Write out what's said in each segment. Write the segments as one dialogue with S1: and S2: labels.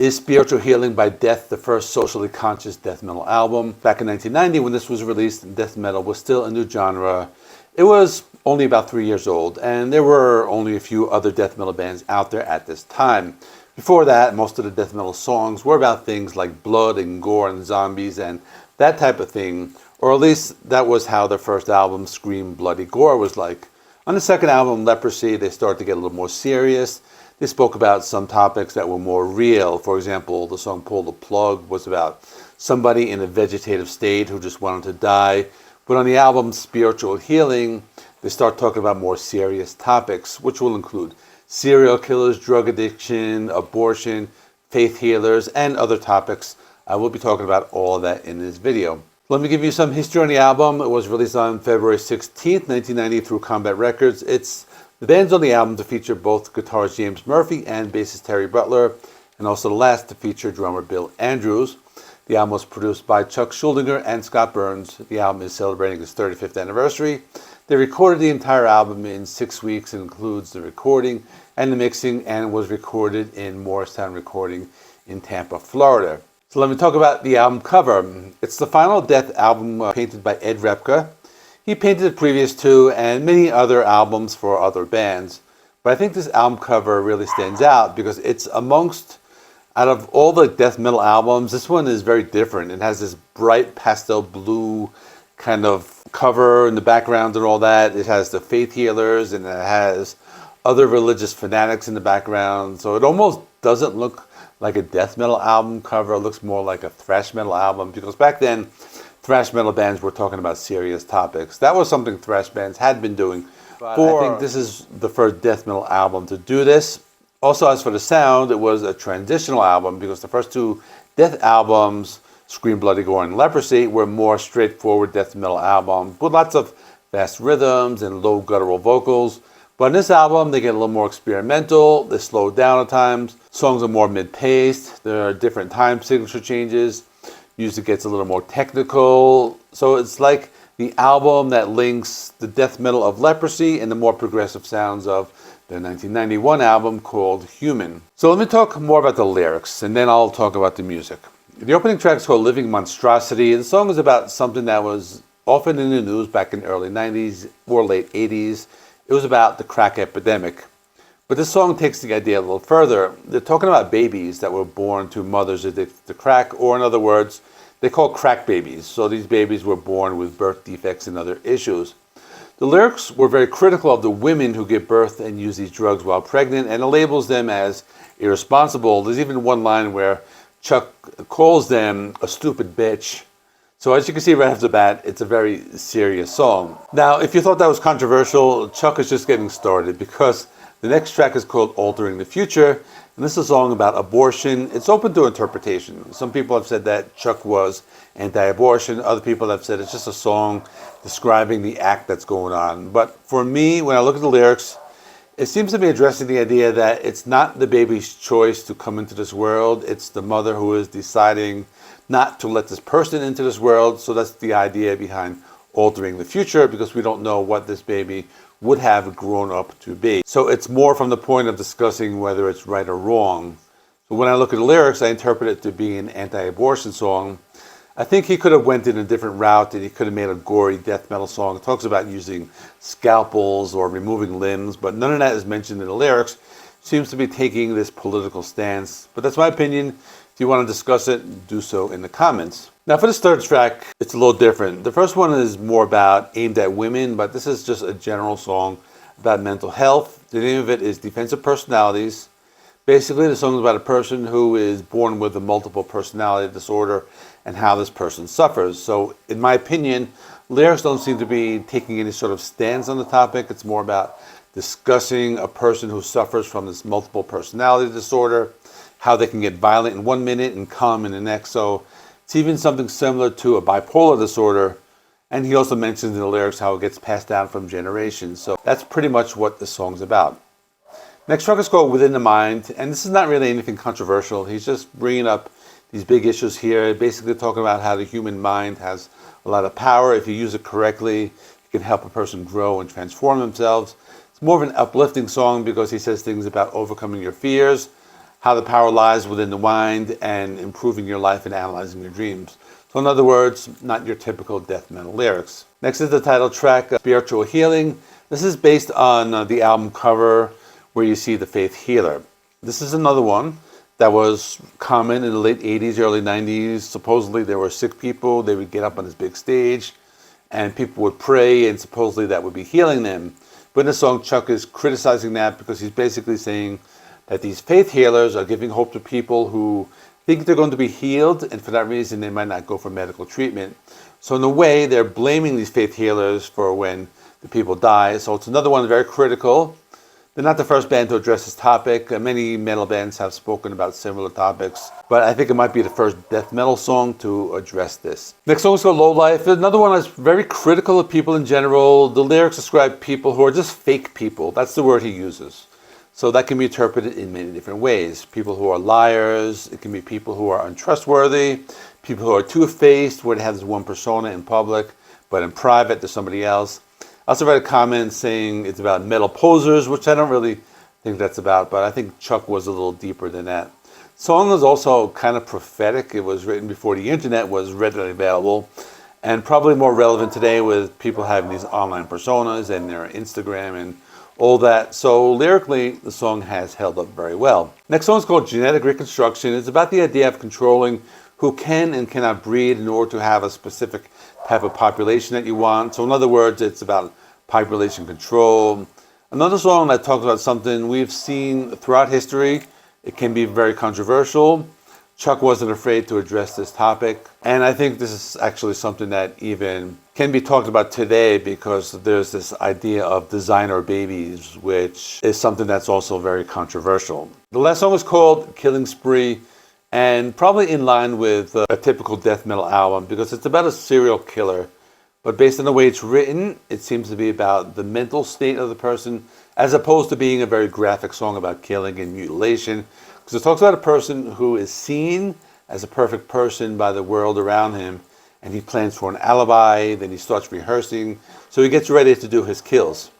S1: Is Spiritual Healing by Death the first socially conscious death metal album? Back in 1990, when this was released, death metal was still a new genre. It was only about 3 years old, and there were only a few other death metal bands out there at this time. Before that, most of the death metal songs were about things like blood and gore and zombies and that type of thing, or at least that was how their first album, Scream Bloody Gore, was like. On the second album, Leprosy, they started to get a little more serious. They spoke about some topics that were more real. For example, the song Pull the Plug was about somebody in a vegetative state who just wanted to die. But on the album Spiritual Healing, they start talking about more serious topics, which will include serial killers, drug addiction, abortion, faith healers, and other topics. I will be talking about all of that in this video. Let me give you some history on the album. It was released on February 16th, 1990 through Combat Records. It's the band's on the album to feature both guitarist James Murphy and bassist Terry Butler, and also the last to feature drummer Bill Andrews. The album was produced by Chuck Schuldiner and Scott Burns. The album is celebrating its 35th anniversary. They recorded the entire album in 6 weeks. It includes the recording and the mixing, and was recorded in Morristown Recording in Tampa, Florida. So let me talk about the album cover. It's the Final Death album painted by Ed Repka. He painted the previous two and many other albums for other bands. But I think this album cover really stands out because it's out of all the death metal albums, this one is very different. It has this bright pastel blue kind of cover in the background and all that. It has the faith healers and it has other religious fanatics in the background. So it almost doesn't look like a death metal album cover. It looks more like a thrash metal album, because back then thrash metal bands were talking about serious topics. That was something thrash bands had been doing. But I think this is the first death metal album to do this. Also, as for the sound, it was a transitional album, because the first two death albums, Scream Bloody Gore and Leprosy, were more straightforward death metal albums with lots of fast rhythms and low guttural vocals. But in this album, they get a little more experimental. They slow down at times. Songs are more mid-paced. There are different time signature changes. Music gets a little more technical. So it's like the album that links the death metal of Leprosy and the more progressive sounds of the 1991 album called Human. So let me talk more about the lyrics, and then I'll talk about the music. The opening track is called Living Monstrosity. The song is about something that was often in the news back in the early 90s or late 80s. It was about the crack epidemic. But this song takes the idea a little further. They're talking about babies that were born to mothers addicted to crack, or in other words, they call crack babies. So these babies were born with birth defects and other issues. The lyrics were very critical of the women who give birth and use these drugs while pregnant, and it labels them as irresponsible. There's even one line where Chuck calls them a stupid bitch. So as you can see right off the bat, it's a very serious song. Now, if you thought that was controversial, Chuck is just getting started, because the next track is called Altering the Future, and this is a song about abortion. It's open to interpretation. Some people have said that Chuck was anti-abortion. Other people have said it's just a song describing the act that's going on. But for me, when I look at the lyrics, it seems to be addressing the idea that it's not the baby's choice to come into this world. It's the mother who is deciding not to let this person into this world. So that's the idea behind altering the future, because we don't know what this baby would have grown up to be. So it's more from the point of discussing whether it's right or wrong. So when I look at the lyrics, I interpret it to be an anti-abortion song. I think he could have went in a different route, and he could have made a gory death metal song. It talks about using scalpels or removing limbs, but none of that is mentioned in the lyrics. Seems to be taking this political stance. But that's my opinion. If you want to discuss it, do so in the comments. Now for this third track, it's a little different. The first one is more aimed at women, but this is just a general song about mental health. The name of it is Defensive Personalities. Basically, the song is about a person who is born with a multiple personality disorder and how this person suffers. So in my opinion, lyrics don't seem to be taking any sort of stance on the topic. It's more about discussing a person who suffers from this multiple personality disorder, how they can get violent in 1 minute and calm in the next. So it's even something similar to a bipolar disorder. And he also mentions in the lyrics how it gets passed down from generations. So that's pretty much what the song's about. Next track is called Within the Mind. And this is not really anything controversial. He's just bringing up these big issues here, basically talking about how the human mind has a lot of power. If you use it correctly, it can help a person grow and transform themselves. It's more of an uplifting song because he says things about overcoming your fears, how the power lies within the mind and improving your life and analyzing your dreams. So in other words, not your typical death metal lyrics. Next is the title track, Spiritual Healing. This is based on the album cover where you see the Faith Healer. This is another one that was common in the late 80s, early 90s. Supposedly there were sick people. They would get up on this big stage and people would pray and supposedly that would be healing them. But in the song, Chuck is criticizing that because he's basically saying that these faith healers are giving hope to people who think they're going to be healed, and for that reason they might not go for medical treatment. So in a way, they're blaming these faith healers for when the people die. So it's another one very critical. They're not the first band to address this topic. Many metal bands have spoken about similar topics, but I think it might be the first death metal song to address this. Next song is called Low Life. Another one that's very critical of people in general. The lyrics describe people who are just fake people. That's the word he uses. So that can be interpreted in many different ways. People who are liars. It can be people who are untrustworthy. People who are two-faced, where they have this one persona in public, but in private there's somebody else. I also read a comment saying it's about metal posers, which I don't really think that's about, but I think Chuck was a little deeper than that. The song is also kind of prophetic. It was written before the internet was readily available, and probably more relevant today with people having these online personas and their Instagram and all that. So lyrically, the song has held up very well. Next song is called Genetic Reconstruction. It's about the idea of controlling who can and cannot breed in order to have a specific type of population that you want. So in other words, it's about population control. Another song that talks about something we've seen throughout history. It can be very controversial. Chuck wasn't afraid to address this topic. And I think this is actually something that even can be talked about today because there's this idea of designer babies, which is something that's also very controversial. The last song is called Killing Spree, and probably in line with a typical death metal album because it's about a serial killer. But based on the way it's written, it seems to be about the mental state of the person as opposed to being a very graphic song about killing and mutilation. Because it talks about a person who is seen as a perfect person by the world around him, and he plans for an alibi, then he starts rehearsing, so he gets ready to do his kills.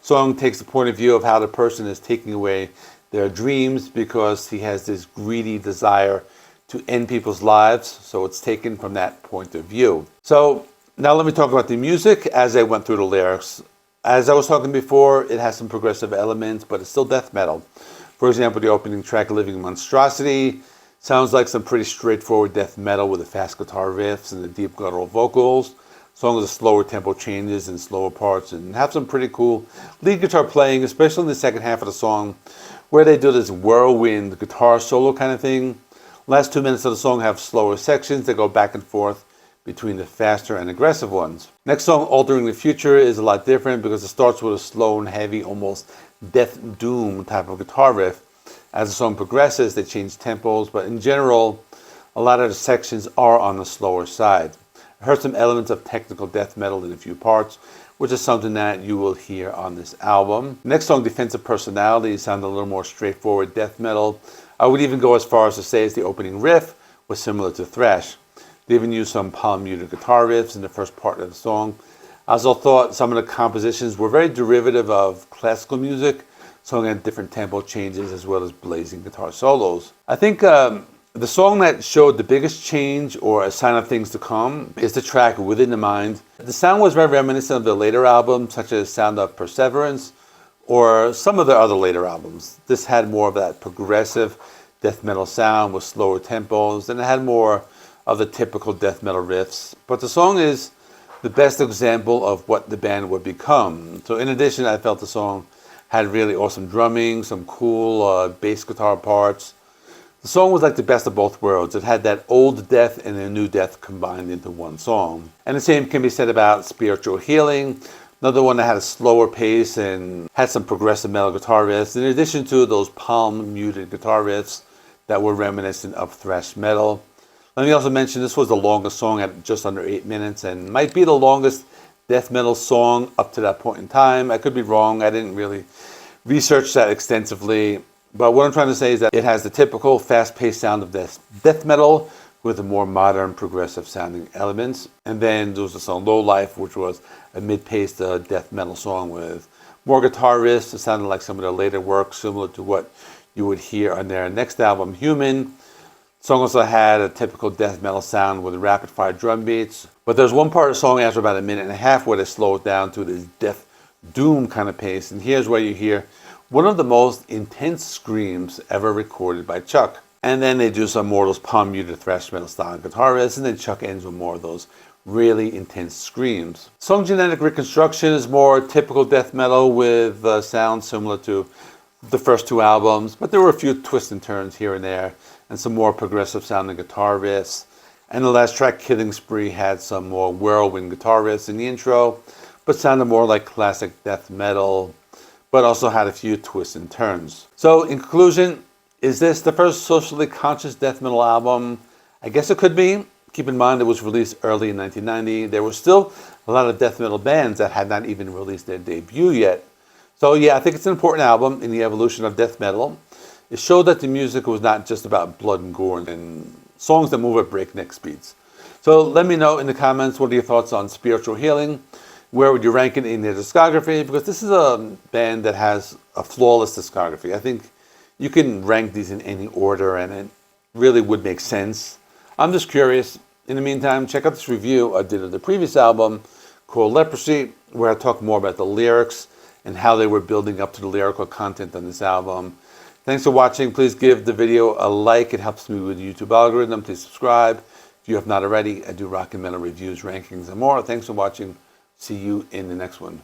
S1: Song takes the point of view of how the person is taking away their dreams because he has this greedy desire to end people's lives, so it's taken from that point of view. So now let me talk about the music as I went through the lyrics. As I was talking before, it has some progressive elements, but it's still death metal. For example, the opening track, Living Monstrosity, sounds like some pretty straightforward death metal with the fast guitar riffs and the deep guttural vocals. Songs with slower tempo changes and slower parts and have some pretty cool lead guitar playing, especially in the second half of the song, where they do this whirlwind guitar solo kind of thing. Last 2 minutes of the song have slower sections that go back and forth between the faster and aggressive ones. Next song, Altering the Future, is a lot different because it starts with a slow and heavy, almost death doom type of guitar riff. As the song progresses, they change tempos, but in general, a lot of the sections are on the slower side. I heard some elements of technical death metal in a few parts, which is something that you will hear on this album. Next song, Defensive Personality, sounds a little more straightforward death metal. I would even go as far as to say as the opening riff was similar to thrash. They even used some palm-muted guitar riffs in the first part of the song. I also thought some of the compositions were very derivative of classical music, song had different tempo changes as well as blazing guitar solos. I think the song that showed the biggest change or a sign of things to come is the track Within the Mind. The sound was very reminiscent of the later albums, such as Sound of Perseverance or some of the other later albums. This had more of that progressive death metal sound with slower tempos, and it had more of the typical death metal riffs. But the song is the best example of what the band would become. So in addition, I felt the song had really awesome drumming, some cool bass guitar parts. The song was like the best of both worlds. It had that old death and a new death combined into one song. And the same can be said about Spiritual Healing, another one that had a slower pace and had some progressive metal guitar riffs, in addition to those palm-muted guitar riffs that were reminiscent of thrash metal. Let me also mention this was the longest song at just under 8 minutes and might be the longest death metal song up to that point in time. I could be wrong. I didn't really research that extensively. But what I'm trying to say is that it has the typical fast-paced sound of death metal with the more modern progressive sounding elements. And then there was the song Low Life, which was a mid-paced death metal song with more guitar riffs. It sounded like some of their later work, similar to what you would hear on their next album, Human. The song also had a typical death metal sound with rapid fire drum beats. But there's one part of the song after about a minute and a half where they slow it down to this death doom kind of pace. And here's where you hear one of the most intense screams ever recorded by Chuck. And then they do some more of those palm muted thrash metal style guitar riffs, and then Chuck ends with more of those really intense screams. Song genetic reconstruction is more typical death metal with sounds similar to the first two albums, but there were a few twists and turns here and there, and some more progressive sounding guitar riffs. And the last track, Killing Spree, had some more whirlwind guitar riffs in the intro, but sounded more like classic death metal, but also had a few twists and turns. So in conclusion, is this the first socially conscious death metal album? I guess it could be. Keep in mind it was released early in 1990. There were still a lot of death metal bands that had not even released their debut yet. So yeah, I think it's an important album in the evolution of death metal. It showed that the music was not just about blood and gore and songs that move at breakneck speeds. So let me know in the comments, what are your thoughts on Spiritual Healing? Where would you rank it in their discography? Because this is a band that has a flawless discography. I think you can rank these in any order and it really would make sense. I'm just curious. In the meantime, check out this review I did of the previous album called Leprosy, where I talk more about the lyrics and how they were building up to the lyrical content on this album. Thanks for watching. Please give the video a like. It helps me with the YouTube algorithm. Please subscribe. If you have not already, I do rock and metal reviews, rankings, and more. Thanks for watching. See you in the next one.